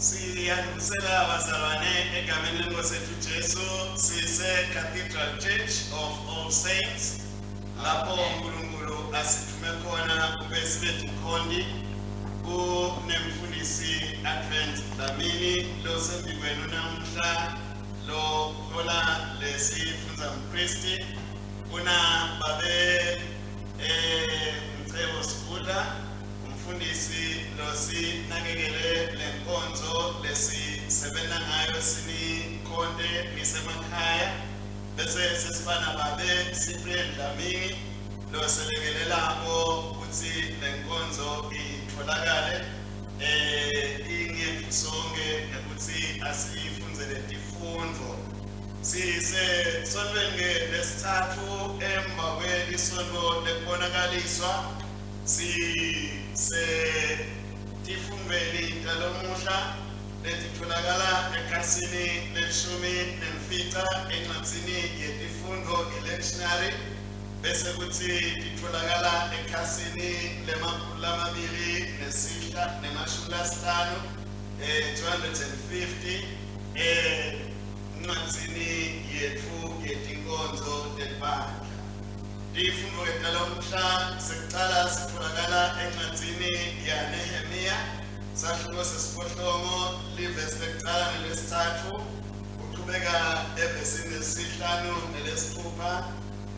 Siyadlulisela abazalwane egameni lenkosi yethu Jesu sise Cathedral Church of All Saints lapho uNkulunkulu asithume khona kube sibe Mkhondi kunemfundisi Advent Dlamini lo sembikwenu namhla lo hola lesifunza mpristi kuna babe Mcebo Sigudla umfundisi losi nakekele lenkonzo lesisebenza ngayo sinikhonde nisemakhaya bese sesibana babe Cyprian Dlamini lo selekelelako ukuthi lenkonzo itholakale ingefusonke ukuthi asifundzele tifundo sise sonwenge lesithathu emva kwelisonto lekubonakaliswa se tifundweni talomuhla letitholakala ekhasini leshumi nemfica encwadzini yetifundo electionary bese kuthi titholakala ekhasini lemakhulu lamabili nemashumi lasihlanu 250 encwadzini yethu yetinkonzo telibandla. Tifundo etalomuhla sekucala sitholakala encwadzini yaNehemiya sahluko sesiphohlongo livesi lekucala nelesithathu kuqhubeka evesini lesihlanu nelesithupha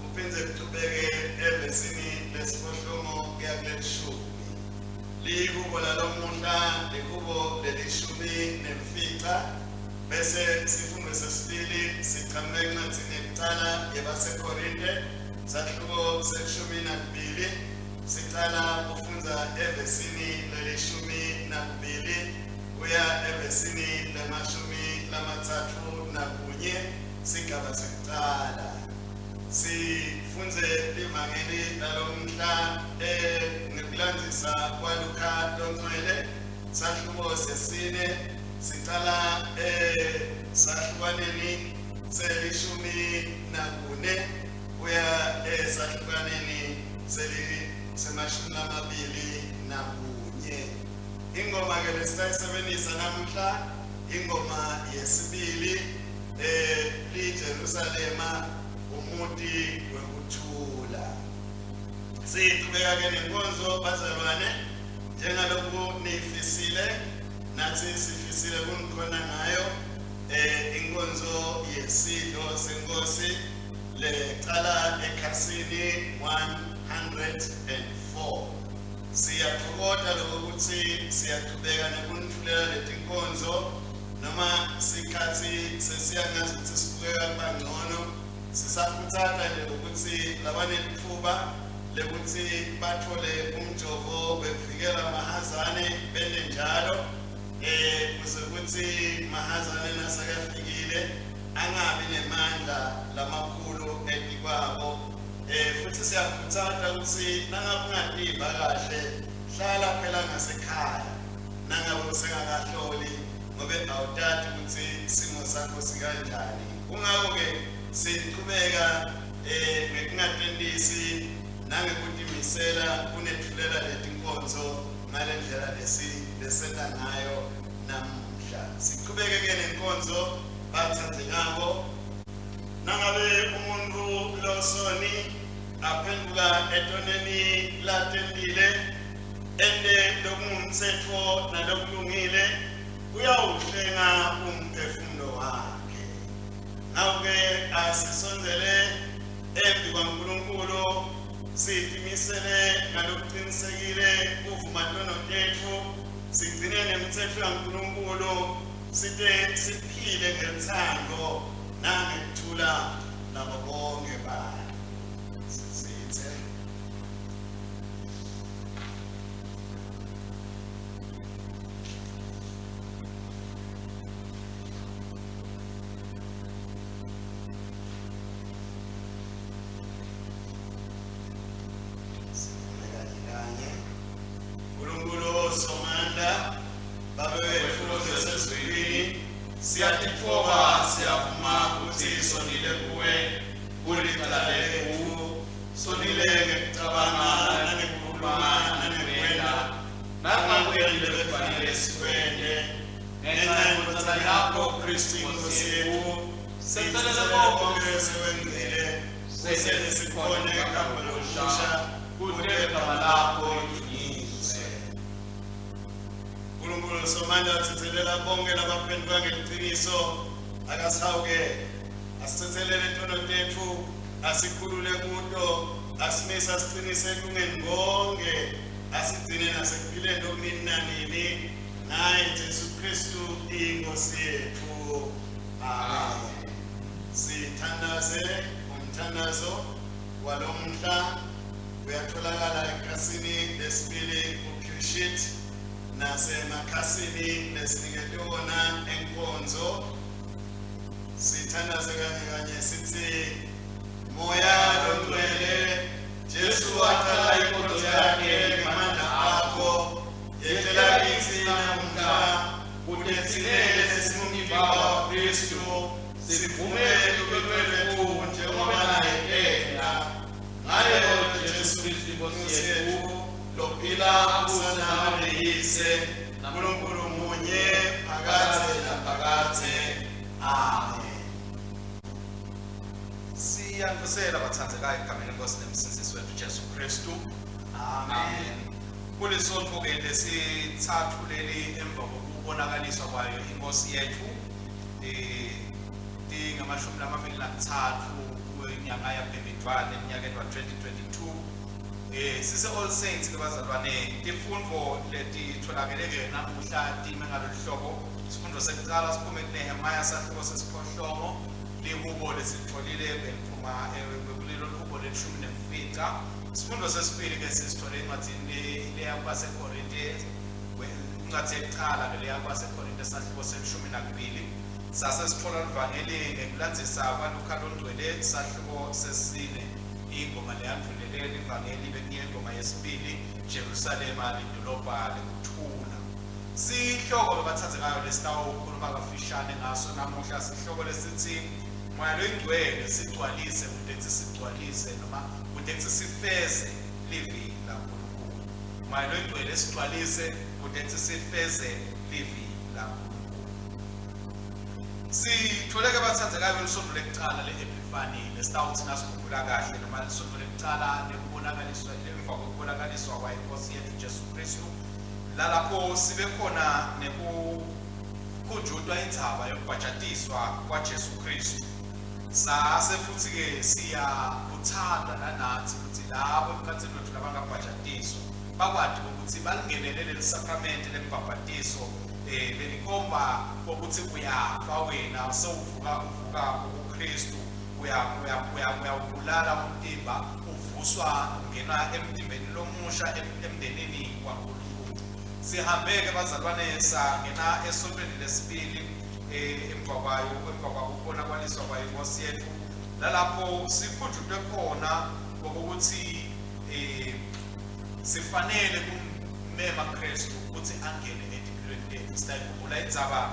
kuphindze kuqhubeke evesini lesiphohlongo kuya kulelishumi. Likubo lalomuhla likubo lelishumi nemfica bese sifundo sesibili siqhamuka encwadzini yekucala yebaseKorinte sahluko seshumi nakubili sicala kufunza evesini lelishumi nakubili kuya evesini lemashumi lamathathu nakunye sigaba sekucala sifunze livangeli lalomhla ngekulandzisa kwaLuka LoNgcwele sahluko sesine sicala sahlukaneni selishumi nakune kuya esahlukaneni semashumi amabili nakunye. Ingoma ke lesitayisebenzisa namuhla ingoma yesibili liJerusalema umuti wekuthula. Siqhubeka ke nenkonzo bazalwane njengalokhu nifisile nathi sifisile kunikhona ngayo inkonzo yesidlo senkosi lecala ekhasini 104. Siyathokoza lokuthi siyaqhubeka nokunithulela letinkonzo noma sikhathi sesiyangazi ukuthi sibukeka kangcono sisakhuthaza nje ukuthi labanelithuba lekuthi bathole umjovo bevikela mahazane bende njalo kuze kuthi mahazane nasakafikile angabi nemandla lamakhulu etikwabo futhi siyakhuthaza ukuthi nangabe ungativa kahle hlala phela ngasekhaya nangabe usengakahloli ngobe awutati ukuthi isimo sakho sikanjani. Kungakho ke siqhubeka ngekungatendisi nangekutimisela kunethulela letinkonzo ngalendlela lesenta ngayo namuhla. Siqhubeke ke nenkonzo bathandekako nangabe umuntu losoni aphenduka etoneni latendile ende lokungumthetho nalokulungile uyawuhlenga umphefumulo wakhe. Ngakho-ke asisondele embi kwaNkulunkulu sitimisele ngalokuqinisekile kuvumadono tethu sigcine nemithetho yaNkulunkulu site siphile ngethando nangekuthula nabo bonke abantu. Sithe Nkulunkulu somandla Baba wethu osezulwini siyatithoba siyavuma ukuthi sonile kuwe kulicala lethu sonile ngekucabanga nangekukhuluma nangekwenda nangakwendile befanele sikwende ngenxa yokuthanda yakho Kristu Inkosi yethu sitholela bonke sewenqile usele sikhona ekhamba lokusha kude igama lakho lidunyiswe. UNkulunkulu somandla sithethelele bonke labaphendula ngeliqiniso akasawuke asithethelele intono tethu asikhulule kuto asimisa siqinise kungeni bonke asigcine nasekuphileni okunini nanini naye Jesu Kristu Inkosi yethu. Amen. Sithandaze umthandazo walomhla uyatholakala ekhasini lesibili ku-Q-sheet nasemakhasini lesinikete wona enkonzo. Sithandaze kanye sithi Moya LoNgcwele Jesu wathala inkonzo yakhe ngamandla akho yethela kithi namhla kudetsilele sesimumva Kristu sivumele ubelwethu njengoba naye ena ngayo Jesu Kristu Inkosi yethu lophila akusana leyise uNkulunkulu munye phakathe naphakathe. Amen. Siyankusela bathandzekayo egameni lenkosi nemsindisi wethu Jesu Kristu. Amen. Kulesonto ke lesithathu leli emva kokubonakaliswa kwayo inkosi yethu ngamashumi lamabili nantathu kwenyanga yaPhemidwala eminyakeni wa-2022. Sise All Saints ke bazalwane, imfundo letitholakele namuhla time ngalolu hlobo. Isifundo sekuqala siphume kuNehemiya sahluko sesiphohlongo lihubo lesitholile beliphuma kulelo hubo leshumi nemfica. Isifundo sesibili ke sisithole encwadini leya kwaseKorinte incwadi yokuqala ke leya kwaseKorinte sahluko seshumi nakubili. Sase sithola ivangeli ngekulandzisa kwaLuka LoNgcwele sahluko sesine ingoma leyandlulele ivangeli bekuyingoma yesibili Jerusalema lidolobha lekuthula. Sihloko bebathathekayo lesitawukhuluma kafishane ngaso namuhla sihloko lesithi Moya LoNgcwele Sigcwalise kudethi sigcwalise noma kudethi sifeze Livi laNkulunkulu. Moya LoNgcwele Sigcwalise kudethi sifeze Livi laNkulunkulu. Sitholeke bathathekayo lesonto lekuqala le-Epiphany lesitawuthi nasikhumbula kahle noma lesonto lekuqala lekubonakaliswa emva kokubonakaliswa kwayenkosi yethu Jesu Kristu. Lalapho sibe khona nekukhunjulwa indzaba yokubhajatiswa kwaJesu Kristu. Sase futhi ke siyakuthanda nanathi ukuthi labo emkhathini wethu labangabhajatiswa bakwadi ukuthi balingenele leli sakramente lembhabhatiso belikhomba ukuthi uyafa wena sewuvuka kuKristu uyabulala umtimba uvuswa ungena emtimbeni lomusha emndenini waNkulunkulu. Sihambeke bazalwane sangena esontweni lesibili emva kokubonakaliswa kwayenkosi yethu lalapho sikhunjulwe khona ukuthi sifanele kummema Kristu ukuthi angene empilweni lethu. Sitayikhumbula indzaba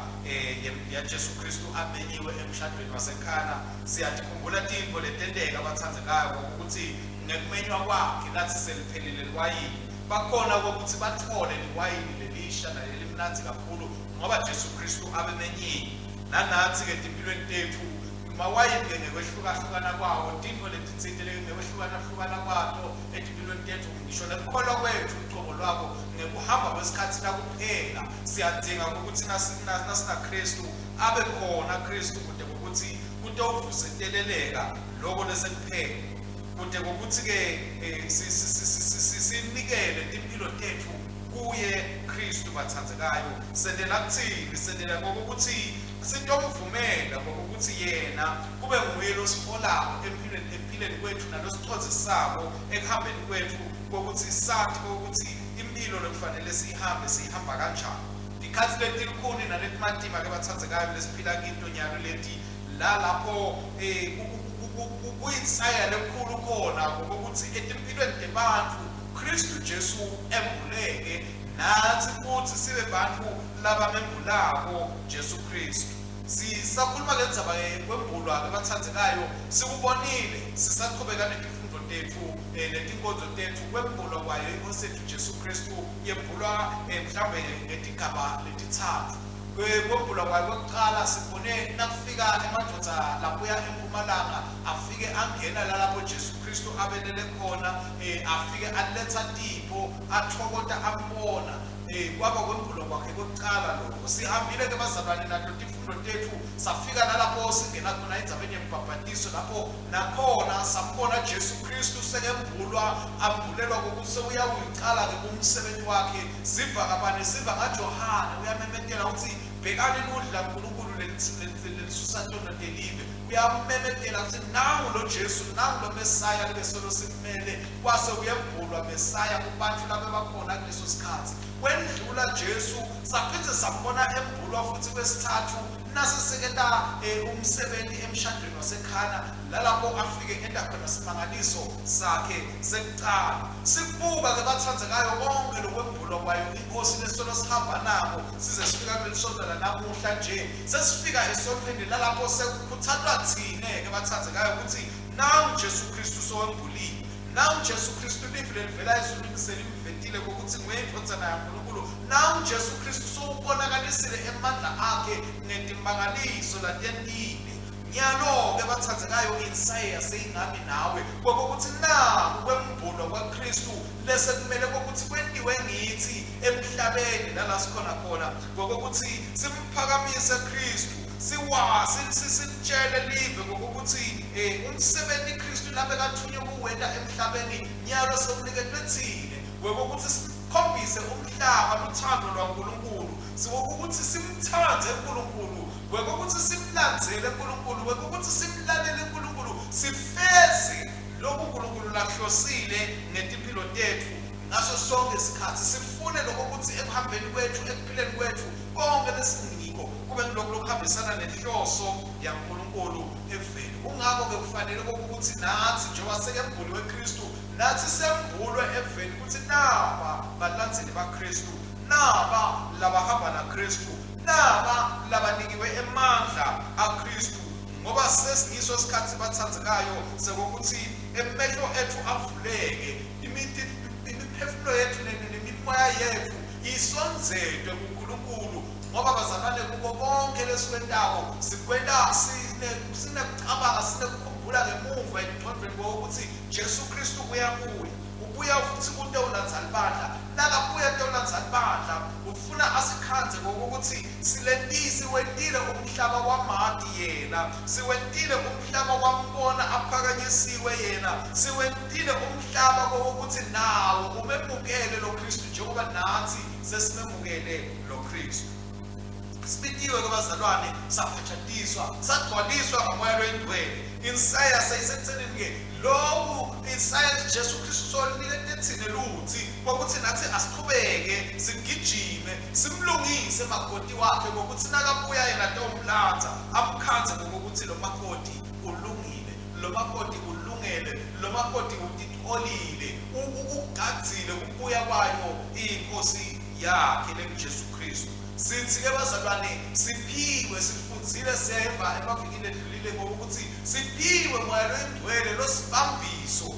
yaJesu Kristu amenyiwe emshadweni waseKhana. Siyakhumbula tintfo letenteka bathandzekayo ukuthi ngekumenywa kwakhe lathi seliphelile liwayini bakhona ukuthi bathole liwayini lelisha nalimnanzi kakhulu ngoba Jesu Kristu abemenyiwe. Nanathi ke empilweni tethu mawayini ke ngekwehlukana kwawo tintfo letitsitele ngekwehlukana kwato empilweni tethu ngisho nekukholwa kwethu uqobo lwako ngekuhamba kwesikhathi kuphela. Siyadinga ukuthi nasina Kristu abe khona Kristu kude ukuthi uvuseleleka lokho lesekuphela kude ukuthi ke sinikele impilo tethu kuye Kristu bathandzekayo. Sendela kuthini? Sendela ngokuthi sitomvumela ngokuthi yena kube nguye losiholayo empilweni kwethu nalosithodzisako ekuhambeni kwethu kokuthi sathi ukuthi impilo lokufanele sihamba kanjani. Dikhathi letilikhuni naletimatima ke bathandzekayo lesiphila kinto nyalo leti lalapho kuyitsaya lekhulu khona ngokuthi etimpilweni tebantfu Kristu Jesu embuleke nathi futhi sibe bantfu labamembulako Jesu Kristu. Sisakhuluma ngendzaba kwembulwa kebathandzekayo sikubonile sisaqhubeka netifundo tethu netinkonzo tethu kwembulwa kwayo inkosi yethu Jesu Kristu yembulwa mhlambe ngetigaba letithathu. kwembulwa kwayo kokuqala sibone nakufika emadodza labuya empumalanga afike angena lapho Jesu Kristu abelele khona afike aletha tipo athokota ambona kwaba kwembulwa kwakhe kokuqala lokho sihambile ke bazalwane nato tifundo tethu safika nalapho singena khona endzabeni yembhabhatiso lapho nakhona sambona Jesu Kristu sekembulwa ambulelwa kokuthi uyawiqala ke kumsebenzi wakhe siva kabane siva ngaJohana uyamemetela uthi bhekani ludla uNkulunkulu lelisusathona delive uyamemetela uthi nangu lo Jesu nangu lo Messiah lebesolo simele kwase uyembulwa Messiah kubantu laba bakhona kuleso sikhathi kwendlula Jesu saphinde sambona embulwa futhi kwesithathu nasesekela umsebenzi emshadweni wasekhana lalapho afike enda khona simangaliso sakhe sekuqala sibuka ke bathandzekayo konke lokwembulwa kwayo inkosi lesolo sihamba nabo size sifika kulisonto namuhla nje sesifika esontweni lalapho sekuthathwa thine ke bathandzekayo ukuthi nawu Jesu Kristu sowembulile nawu Jesu Kristu livi lelivela ezulwini selimvetile kokuthi nguyindvodzana yaNkulunkulu nawu Jesu Kristu sowubonakalisile emandla akhe ngetimbangaliso latentile nyalo ke bathandzekayo insaya seyingami nawe kokuthi naku kwembulwa kwaKristu lese kumele kokuthi kwendiwe ngithi emhlabeni lala sikhona khona kokuthi simphakamise Kristu sitshele live kokuthi umsebenzi Kristu lapho kathunywe kuwenda emhlabeni nyalo sokuniketwe thine kokuthi sikhombise umhlaba nothando lwaNkulunkulu sikukuthi simthande uNkulunkulu kokuthi simlandzele uNkulunkulu kokuthi simlalele uNkulunkulu sifeze lokhu uNkulunkulu lahlosile ngetimpilo tethu ngaso sonke isikhathi sifune lokuthi ekuhambeni kwethu ekuphileni kwethu konke lesiniko kube ngilokho lokuhambisana nenhloso yaNkulunkulu eveni kungakho ke kufanele ukuthi nathi njengoba sekembulwe weKristu nathi sembulwe eveni ukuthi naba balandzeli baKristu naba labahamba naKristu naba labanikiwe emandla aKristu ngoba sesingiso isikhathi bathandzekayo sekuthi emehlo ethu avuleke imiphefumulo yethu nemimoya yethu isonzedwe kuNkulunkulu ngoba bazalwane kuko konke lesikwentayo sikwenta sinekucabanga sinekukhumbula ngemuva engqondweni ukuthi Jesu Kristu ubuya futhi kunto ulandzalibandla nakabuya into ulandzalibandla ufuna asikhanze ngokuthi silentisi wentile umhlaba wamadi yena siwentile umhlaba wambona aphakanyisiwe yena siwentile umhlaba kokuthi nawo umemukele lo Kristu njengoba nathi sesimemukele lo Kristu sibitiwe kubazalwane saphatshatiswa sagcwaliswa ngomoya lwengcwele insaya sayisekutheni ke lokhu insaya Jesu Kristu solikete thine luthi ukuthi nathi asiqhubeke sigijime simlungise makoti wakhe ukuthi nakabuya yena ntomlanza amkhanze ngokuthi lo makoti ulungile lo makoti ulungele lo makoti utitolile ugadzile kubuya kwayo inkosi yakhe leJesu Kristu sithi ke bazalwane siphiwe sifundzile seva emavikini edlulile ngokuthi siphiwe moya lwengcwele losibambiso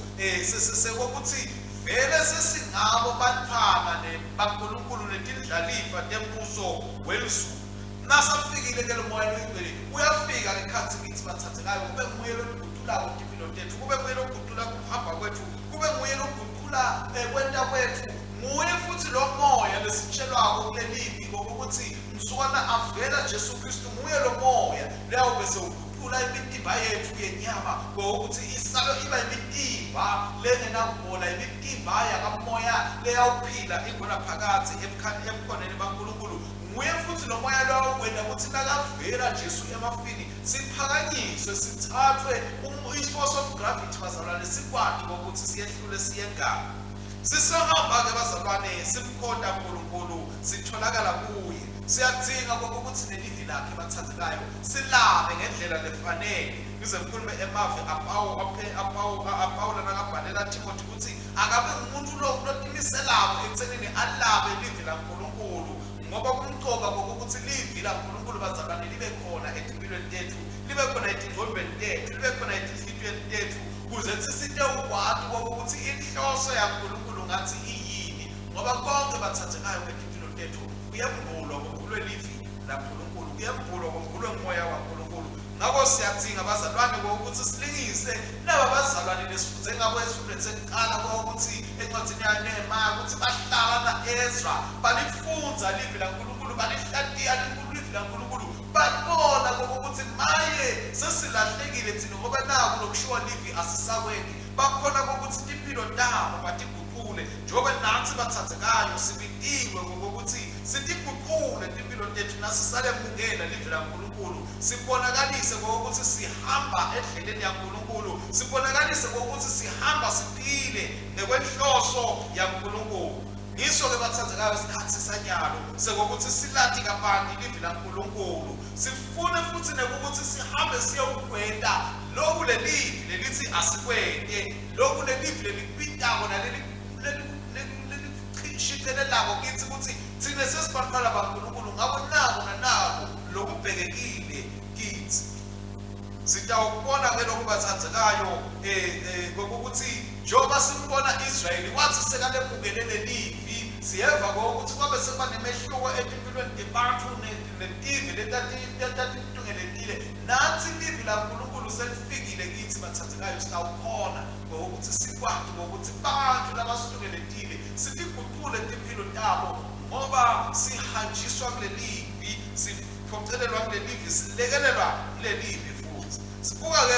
sekokuthi vele sesingabo bantwana baNkulunkulu netindlalifa tembuso welizulu nasafikile ke lo moya lwengcwele uyafika ngekhathi kithi bathathekayo kube nguye loguqula impilo tethu kube nguye loguqula kuhamba kwethu kube nguye loguqula kwenta kwethu nguye futhi lo moya lesitshelwako kulelivi ngokuthi msukana avela Jesu Kristu nguye lo moya leyo bese uguqula imitimba yethu yenyama ngokuthi isalo iba imitimba lengenakubona imitimba yakamoya leyawuphila ingona phakathi emkhoneni baNkulunkulu nguye futhi lo moya lowo wena ukuthi nakavela Jesu emafini siphakanyiswe sithathwe i-force of gravity bazalwane sikwadi ukuthi siyehlule siyengana sisahamba ke bazalwane simkhonda uNkulunkulu sitholakala kuye siyadzinga ukuthi nelivi lakhe bathandzekayo silabe ngendlela lefanele ngize ngikhulume emave Apawula nakabhalela Timothy ukuthi akabe umuntu lotimiselayo ekuthenini alabe ilivi laNkulunkulu ngoba kumqoka ukuthi livi laNkulunkulu bazalwane libe khona etimpilweni tethu libe khona etindlondweni tethu libe khona etinhlitweni tethu kuze sisite ukwadi ukuthi inhloso yaNkulunkulu ngathi iyini ngoba konke bathathekayo ngempilo tethu uyembulwa ngokulwe livi laNkulunkulu kuyembulwa kombulwe ngumoya kaNkulunkulu. Ngakho siyadinga abazalwane ukuthi silingise laba bazalwane lesifunze ngabo esifundweni sekuqala ukuthi encwadini yaNehemiya ukuthi bahlala naEzra balifunza livi laNkulunkulu balihlatiya livi laNkulunkulu babona ukuthi maye sesilahlekile thina ngoba naku lokushiwa livi asisakweni bakhona ukuthi impilo nabo batiguqule njengoba nathi bathathekayo sibitiwe ukuthi sitiguqule impilo tethu nasisale mungena livi laNkulunkulu sibonakalise ukuthi sihamba endleleni yaNkulunkulu sibonakalise ukuthi sihamba siphile ngekwenhloso yaNkulunkulu. Ngisho ke bathathekayo isikhathi sanyalo sekuthi silathi kabanti livi laNkulunkulu sifune futhi ukuthi sihambe siyogwenta lokhu lelivi lelithi asikwete lokhu lelivi lelipitako nalelichithelelako kithi ukuthi thina sesibantwana baNkulunkulu ngabo nanabo lokubhekekile kithi. Sitawubona ke lokhu bathathekayo ngokuthi njengoba simbona Israyeli wathi sekalemukele livi siyeva ukuthi kwabe sekuba nemehluko empilweni yabantu netivi letatitungeleile nathi livi laNkulunkulu selifikile kithi bathathekayo sitawukhona ngokuthi sikwazi ukuthi bantu labasitungeleile sitiguqule impilo yabo ngoba sihanjiswa kulelivi siphocelelwa kulelivi silekelelwa kulelivi futhi. Sibuka ke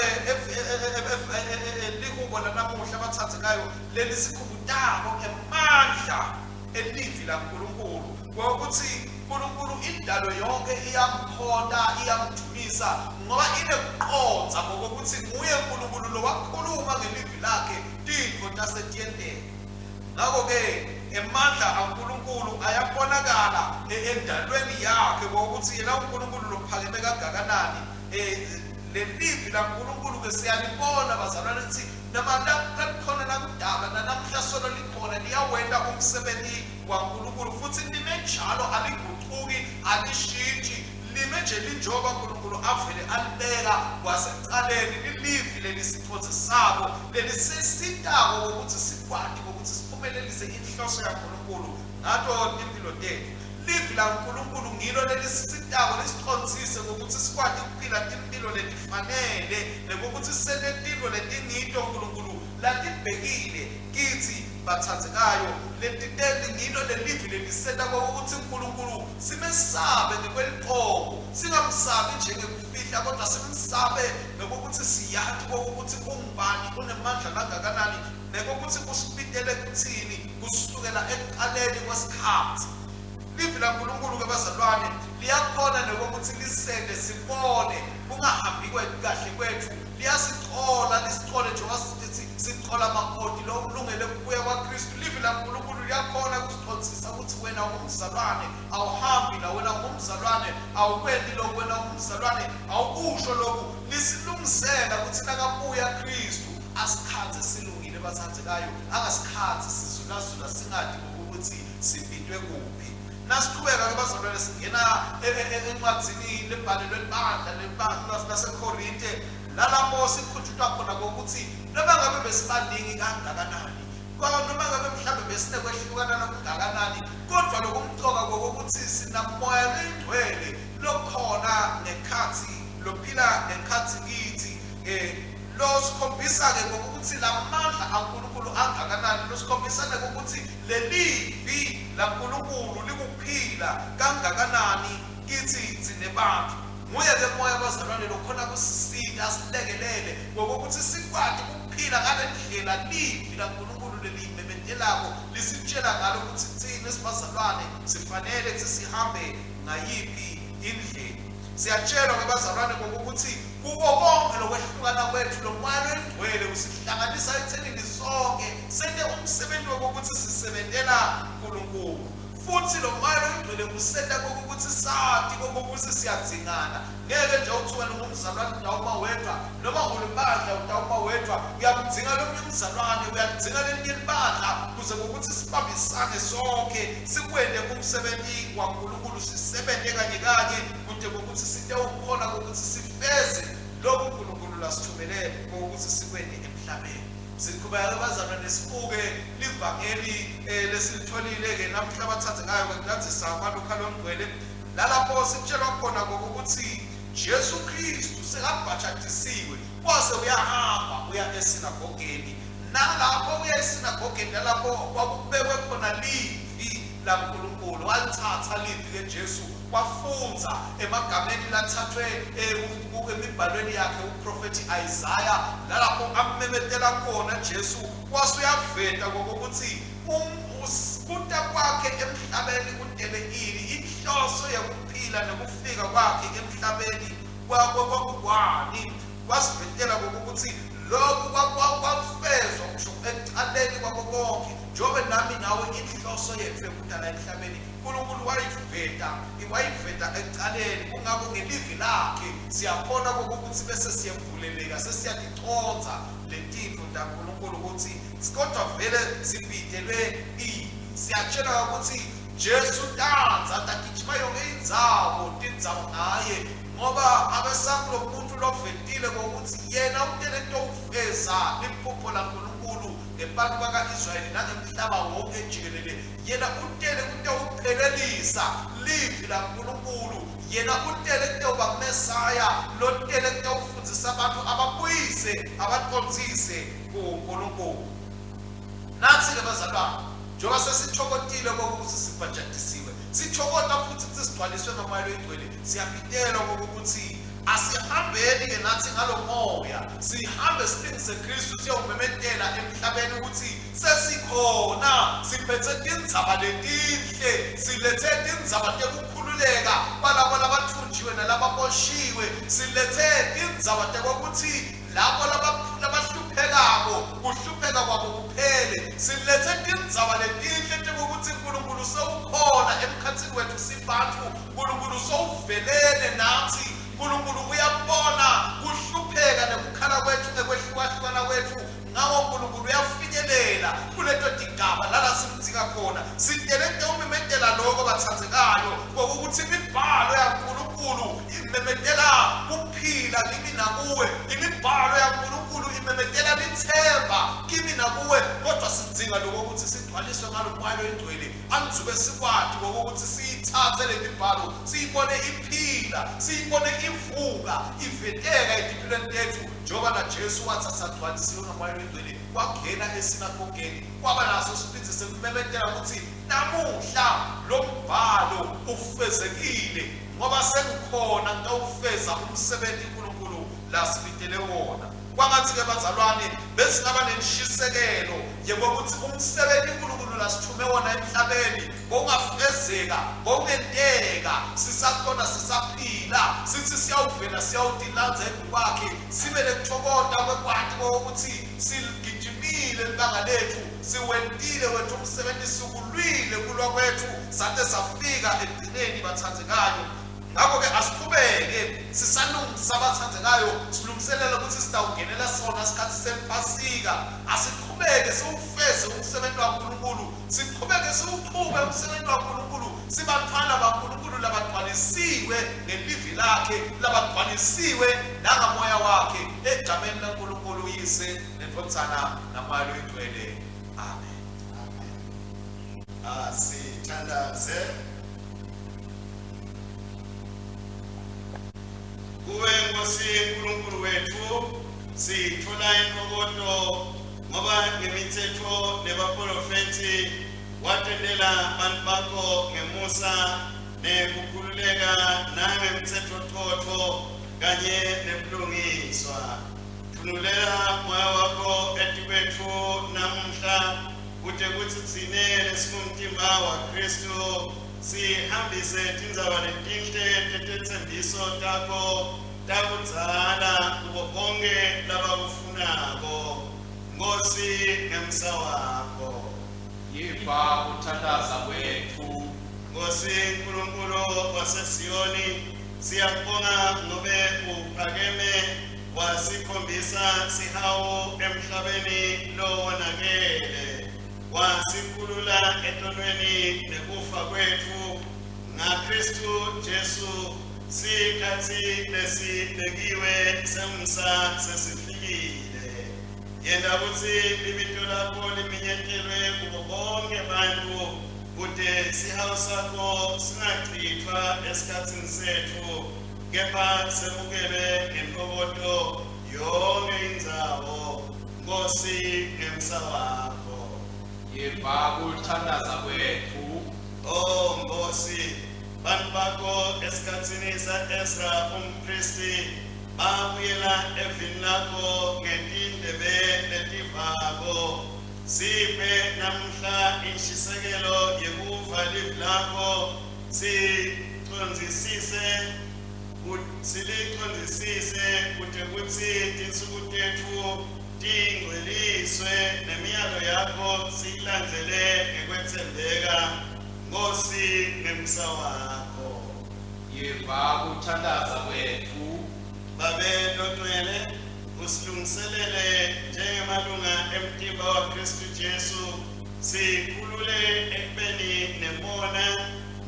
likubo lanamuhla bathathekayo leli sikhubutako emandla elivi laNkulunkulu ngokuthi uNkulunkulu indalo yonke iyamkhonda iyamthumisa ngoba inebuqonza ngokuthi nguye uNkulunkulu lo wakhuluma ngelivi lakhe tintfo tasetiyendeni. Ngakho ke emandla kaNkulunkulu ayabonakala endalweni yakhe ngokuthi yena uNkulunkulu lophakeme kangakanani. Lelivi laNkulunkulu ke siyalibona bazalwane ukuthi namakhona nakudala nanamhla solo likhona liyawenda umsebenzi waNkulunkulu futhi lime njalo aliguquki alishintshi lime nje linjoba uNkulunkulu avele alibeka kwasecaleni lilivi lelisithothe sabo lelisisitako ukuthi sikwati ukuthi siphumelelise inhloso yaNkulunkulu ngato impilo tethu. Livi laNkulunkulu ngilo lelisitako lesiqondzise ukuthi sikwati ukuphila impilo letifanele nekuthi senetilo letingito uNkulunkulu latibhekile kithi bathathekayo letiteli ngilo lelivi leliseta ukuthi uNkulunkulu simesabe ngekweliqobo singamsabi njengekufihla kodwa simsabe ngokuthi siyathi ukuthi ungubani unemandla kangakanani nekuthi kusipitele kuthini kusukela eqaleni kwesikhathi. Livi laNkulunkulu ke bazalwane liyakhona nokuthi lisende sibone kungahambi kahle kwethu liyasicola lisicole njengoba sithi sicola amakoti lo ulungele ukubuya kwaKristu. Livi laNkulunkulu liyakhona ukusiqondisa ukuthi wena ungumzalwane awuhambi na wena ungumzalwane awukwendi lo wena ungumzalwane awukusho lokhu lisilungisela ukuthi nakabuya Kristu asikhanze silungile bathathekayo angasikhanzi sizulazula singathi ukuthi sipitwe kuphi. Nasiqhubeka ke bazalwane singena encwadzini lebhalelwe libandla laseKorinte lalapho sikhutshwa khona ukuthi noma ngabe besibaningi kangakanani noma ngabe mhlawumbe besinekwehlukana nokungakanani kodwa lokumcoka ngokuthi sinamoya lengcwele lokhona nekhathi lophila nekhathi kithi lo sikhombisa ke ngokuthi lamandla kaNkulunkulu angakanani lo sikhombisa ukuthi lelivi laNkulunkulu likuphila kangakanani kithi sinebantu nguye ke moya bazalwane lokhona kusisita silekelele ngokuthi sikwati ukuphila ngalendlela livi laNkulunkulu lelimemetelako lisitshela ngalo ukuthi thina sibazalwane sifanele ukuthi sihambe ngayiphi indlela. Siyatshelwa ke bazalwane ngokuthi kubo bonke lokwehlukana kwethu lo moya lengcwele usihlanganisa ekuthenini sonke sente umsebenzi wokuthi sisebenzela uNkulunkulu futhi lo moya lengcwele usenta ukuthi sathi ukuthi siyadzingana. Ngeke nje uthi wena ungumzalwane utawuma wedwa noma ulibandla utawuma wedwa uyamdzinga lomunye umzalwane uyadzinga lelinye libandla kuze ukuthi sibambisane sonke sikwende umsebenzi waNkulunkulu sisebenze kanye kude ukuthi sitewukhona ukuthi sifeze lokhu uNkulunkulu lasithumele ukuthi sikwende emhlabeni. Siqhubeka bazalwane sibuke livangeli lesilitholile ke namhla bathathe ngayo ngathi sama lokho LoNgcwele lalapho sitshelwa khona ngokuthi Jesu Kristu sekabhajatisiwe kwase uyahamba uya esinagogeni nalapho uya esinagogeni nalapho kwakubekwe khona Livi laNkulunkulu walithatha Livi ke Jesu wafunza emagameni lathathwe emibhalweni yakhe uprofeti Isaiah lalapho amemetela khona Jesu wasuyaveta ngokuthi ukuta kwakhe emhlabeni kudelekile inhloso yokuphila nokufika kwakhe emhlabeni kwakwani wasivetela ngokuthi lokhu kwafezwa kusho ekuqaleni kwakho konke njengoba nami nawe inhloso yethu ekudala emhlabeni uNkulunkulu wayiveta ekuqaleni kungakho ngelivi lakhe siyakhona ukuthi bese siyevuleleka sesiyaziconza lezinto kaNkulunkulu ukuthi kodwa vele sibhidelwe siyatshela ukuthi Jesu danza takijima yonke indzawo tindzawo naye ngoba abesakulo muntu lovetile ngokuthi yena utelento ufeza iphupho laNkulunkulu ngebantu baka-Israyeli nangemhlaba wonke jikelele yena utele ukuthi uphelelisa Livi laNkulunkulu yena utele ukuthi uba Messiah lotele ukuthi ufundisa abantu ababuyise abaqondzise kuNkulunkulu nansi-ke bazalwane njengoba sesithokotile kokuthi sibhajatisiwe sithokota futhi sisigcwaliswe ngamoya loNgcwele siyabhidela ngokuthi asihambeni-ke nathi ngalo moya sihambe silingise Kristu siyawumemetela emhlabeni ukuthi sesikhona siphethe tindzaba letinhle silethe tindzaba tekukhululeka kwalabo labathunjiwe nalababoshiwe silethe tindzaba tekokuthi labo labahluphekako kuhlupheka kwabo kuphele silethe tindzaba letinhle tekukuthi uNkulunkulu sewukhona emkhathini wethu sibantu uNkulunkulu sewuvelele nathi uNkulunkulu uyabona kuhlupheka nekukhala kwethu nekwehlukahlukana kwethu ngawo uNkulunkulu uyafinyelela kuleto tigaba lala simdzika khona sidelete umemetela lokho bathandzekayo ngokuthi imibhalo yaNkulunkulu imemetela kuphila kimi nakuwe imibhalo yaNkulunkulu imemetela lithemba kimi nakuwe kodwa sidzinga lokuthi sigcwaliswe ngalo moya loNgcwele angizube sikwathi ngokuthi siyithathe le mibhalo siyibone iphila siyibone ivuka iveteka empilweni yethu njengoba na Jesu wathi sagcwalisiwe ngomoya loNgcwele wangena esinagogeni kwaba naso isiphithi sekumemetela ukuthi namuhla lo mbhalo ufezekile ngoba sekukhona ngawufeza umsebenzi uNkulunkulu lasibitele wona kwangathi-ke bazalwane besingaba nenishisekelo yokuthi umsebenzi uNkulunkulu lasithume wona emhlabeni bongafezeka bongenteka sisakhona sisaphila sithi siyawuvela siyawudilanza kwakhe sibe lekuthokoda kwekwathi ukuthi sigijimile libanga lethu siwentile wethu umsebenzi sikulwile kulwa kwethu sade safika ekugcineni bathandzekayo ngakho-ke asiqhubeke sisalungisa abathandzekayo silungiselela ukuthi sitawungenela sona isikhathi semphasika asiqhubeke siwufeze umsebenzi waNkulunkulu siqhubeke siwuqhube umsebenzi waNkulunkulu sibantwana baNkulunkulu labagcwalisiwe ngelivi lakhe labagcwalisiwe nangamoya wakhe egameni laNkulunkulu uyise nendodana namoya loNgcwele amen sithandaze kuwe Nkosi uNkulunkulu wethu sithola intokozo ngoba ngemithetho nebaprofeti watendela abantu bakho ngemusa nekukhululeka nangemthetho thotho kanye nebulungiswa thunulela moya wakho etikwethu namuhla kuthi tsinele singumtimba wa Kristu sihambise tindzaba letinhle tetsembiso takho takudzala kubo bonke labakufunako Nkosi ngemsa wakho yiba uthandaza kwethu Nkosi uNkulunkulu waseSiyoni siyabonga ngobe uphakeme wasikhombisa sihawu emhlabeni lowonakele wasikhulula etolweni nekufa kwethu ngaKristu Jesu sikhathi lesibekiwe semsa sesifikile yenda ukuthi libito lakho liminyetelwe kubo bonke abantu Kude sihawu sakho singachithwa esikhathini sethu, kepha semukele ngentokoto yonke indzawo, Nkosi ngemsa wakho. Yeva ukuthandaza kwethu. Oh Nkosi, bantu bakho esikhathini sa-Ezra umpristi babuyela evini lakho ngetindebe letivako. Siphe namhla inshisekelo yekuva livi lakho, silicondzisise kude kutsi tinsuku tetfu tingcweliswe nemiyalo yakho siyilandzele ngekwetsembeka, Nkosi ngemsa wakho. Yeva ukuthandaza kwethu. Babe LoNgcwele, usilungiselele njengemalunga emtimba wa Kristu Jesu, sikhulule ekubeni nemona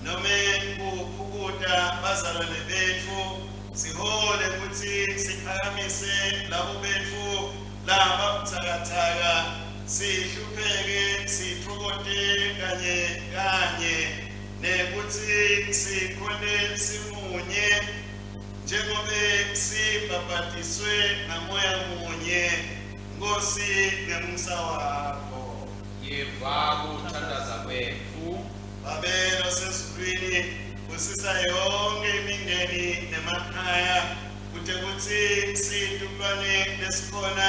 nome kuphukuta bazalwane bethu, sihole kutsi siphakamise labo bethu lababuthakathaka, sihlupheke sithokote kanye kanye, nekutsi sikhole simunye njengobe sibhabhatiswe ngamoya munye, Nkosi ngemsa wakho. Yeva ukuthandaza kwethu. Babelo sezulwini usisa yonke imindeni nemakhaya, kude kutsi situlwane lesikhona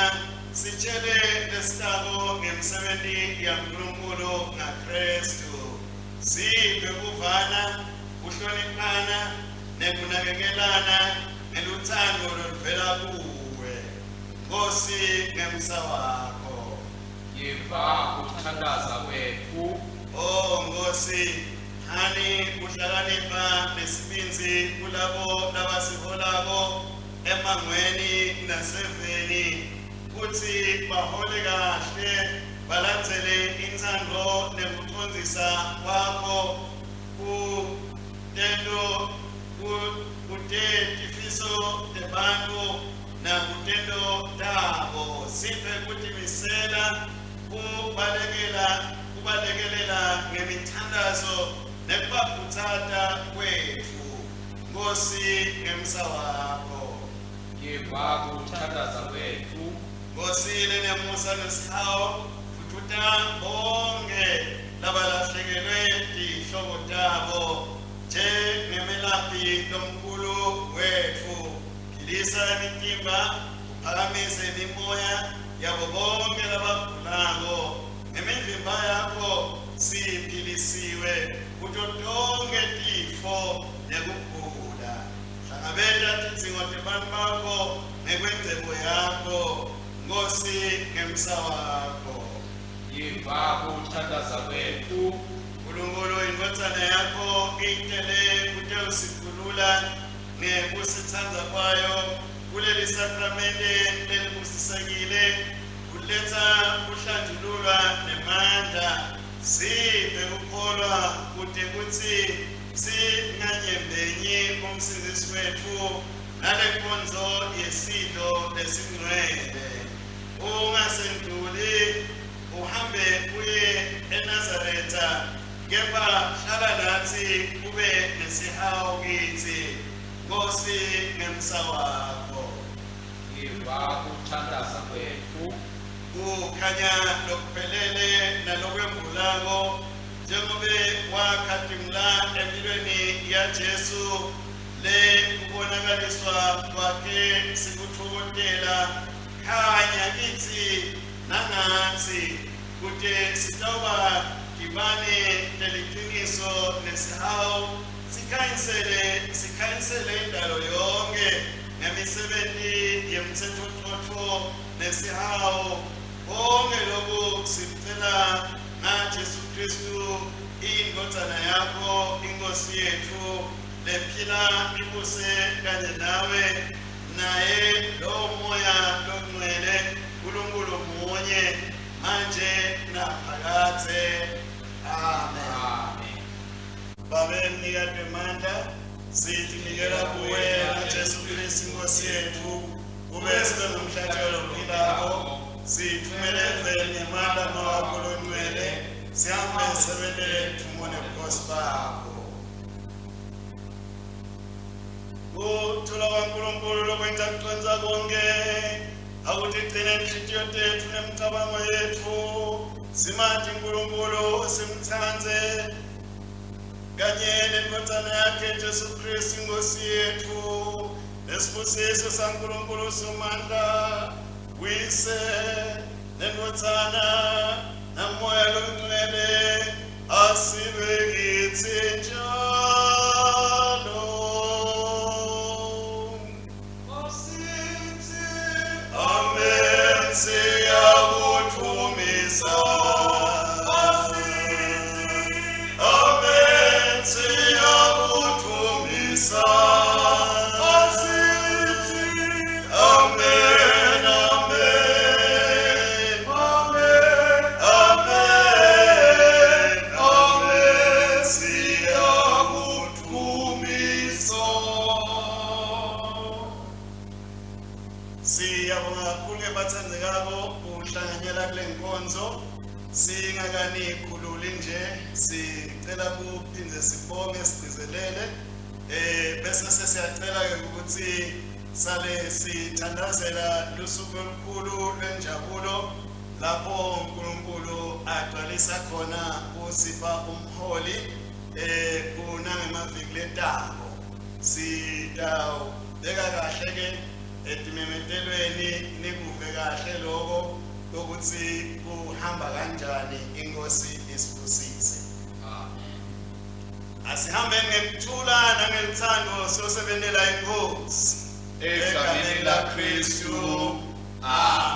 sitshele lesitako ngemsebenti yaNkulunkulu ngaKristu. Siphe kuvana, kuhloniphana nekunakekelana ngeluthando loluvela kuwe, Nkosi ngemsa wakho. Yeva ukuthandaza kwethu. Oh Nkosi, hani kuhlakanipha nesibinzi kulabo labasiholako emangweni naseveni, kutsi bahole kahle balandzele intsandvo nekucondzisa kwakho kute tifiso tebantfu nakutendo tabo. Siphe kutimisela kubalekelela ngemithandazo nekubakhutsata kwethu, Nkosi ngemsa wakho. Yeva ukuthandaza kwethu. Nkosi lenemusa nesihawu, futhuta bonke labalahlekelwe tihlobo tabo, njengemelaphi lomkhulu wethu. Philisa imitimba, uphakamise imimoya yabo bonke labagulako, ngemivimba yakho siphilisiwe kuto tonke tifo nekugula. Hlangabeta tidzingo tebantfu bakho ngekwendlebo yakho, Nkosi ngemsa wakho. Yeva ukuthandaza kwethu. Nkulunkulu, indvodzana yakho iyitele kute usikhulula ngekusitsandza kwayo kuleli sakramente lelibusisekile, kuletsa kuhlanjululwa nemandla. Siphe kukholwa kute kutsi singanyembenyi kumsindisi wetfu nalenkonzo yesito lesingcwele. Ungasendluli uhambe uye eNazaretha, kepha hlala nathi ube nesihawu kithi, Nkosi ngemsa wakho. Yeva ukuthandaza kwethu. Kukhanya lokuphelele nalokwembulako, njengobe wakhatimula empilweni yaJesu, le kubonakaliswa kwakhe sikuthokotela. Khanya kithi nangatsi kute sitawuba dibane neliciniso nesihawu, sikhanyisele indalo yonke ngemisebenti yemtsetfo nesihawu. Konke loku sikucela ngaJesu Kristu, indvodzana yakho, iNkosi yethu lephila ibuse kanye nawe, naye lo Moya LoNgcwele, Nkulunkulu munye, manje naphakathe. Amen. Babe mnikate mandla, sitinikela kuwe ngaJesu Kristu Nkosi yethu, kube sibe ngumhlatshelo ophilako. Sithumele emveni ngemandla wakho LoNgcwele, sihambe sebele thumone bukosi bakho. Uthula kaNkulunkulu lokwenza kuqonza konke akuthi igcine inhliziyo tethu nemicabango yethu simathi uNkulunkulu simthanze kanye neNdodana yakhe Jesu Kristu Nkosi yethu nesibusiso saNkulunkulu somandla uyise neNdodana naMoya LoNgcwele asibe kithi njalo. Amen. Siyakuthumisa. Amen. Siyakuthumisa. Amen. Amen. Amen. Amen. Amen. Siyakuthumisa. Siyabonga kakhulu ngebathandekabo ukuhlanganyela kule nkonzo singakanikhululi nje sicela kuphinde sibonge sigcizelele bese sesiyacela ke ukuthi sale sithandazela lusuku olukhulu lwenjabulo lapho uNkulunkulu agcwalisa khona usipha umholi kunangemaviki lentambo sitawu beka kahle ke etimemetelweni nikuve kahle lokho ukuthi kuhamba kanjani inkosi isibusise. Asihambeni ngekuthula nangelithando siyosebenzela inkosi egameni laKristu. Amen.